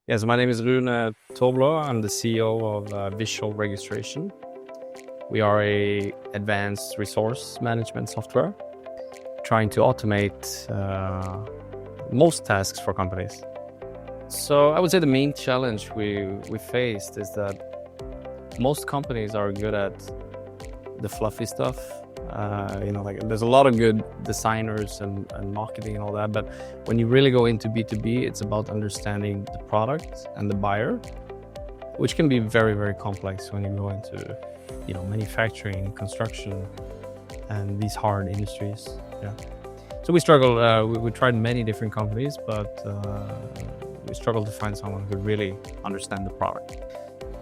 Yes, my name is Rune Torblå. I'm the CEO of Visual Registration. We are a advanced resource management software trying to automate most tasks for companies. So I would say the main challenge we faced is that most companies are good at the fluffy stuff. Like there's a lot of good designers and marketing and all that, but when you really go into B2B, it's about understanding the product and the buyer, which can be very, very complex when you go into, manufacturing, construction, and these hard industries. Yeah. So we struggle. We tried many different companies, but we struggled to find someone who could really understand the product.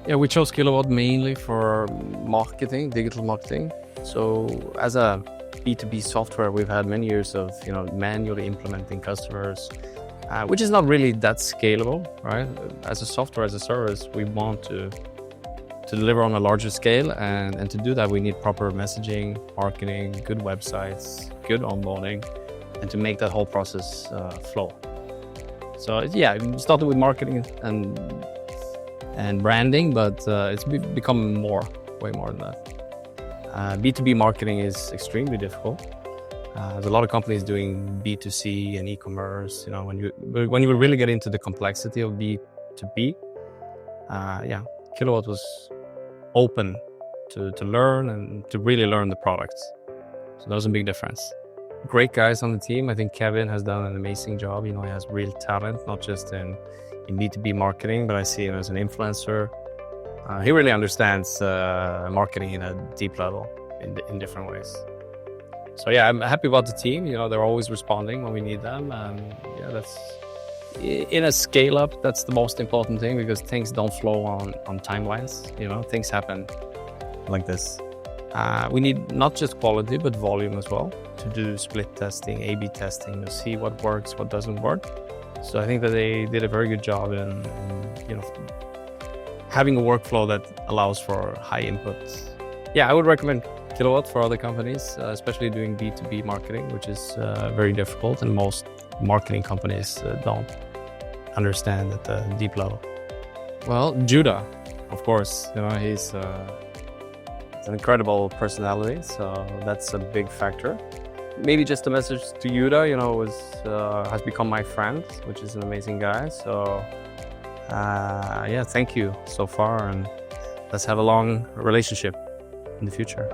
Yeah, we chose Kilowatt mainly for marketing, digital marketing. So as a B2B software, we've had many years of manually implementing customers, which is not really that scalable, right? As a software, as a service, we want to deliver on a larger scale, and to do that, we need proper messaging, marketing, good websites, good onboarding, and to make that whole process flow. So yeah, we started with marketing and branding, but it's become way more than that. B2B marketing is extremely difficult. There's a lot of companies doing B2C and e-commerce. When you really get into the complexity of B2B, Kilowatt was open to learn and to really learn the products. So that was a big difference. Great guys on the team. I think Kevin has done an amazing job. He has real talent, not just in B2B marketing, but I see him as an influencer. He really understands marketing in a deep level in different ways. So yeah, I'm happy about the team. They're always responding when we need them, and that's in a scale up. That's the most important thing, because things don't flow on timelines. Things happen like this. We need not just quality but volume as well, to do split testing, A/B testing, to see what works, what doesn't work. So I think that they did a very good job in having a workflow that allows for high inputs. Yeah, I would recommend Kilowatt for other companies, especially doing B2B marketing, which is very difficult, and most marketing companies don't understand at the deep level. Well, Judah, of course, he's an incredible personality, so that's a big factor. Maybe just a message to Judah, has become my friend, which is an amazing guy. So thank you so far, and let's have a long relationship in the future.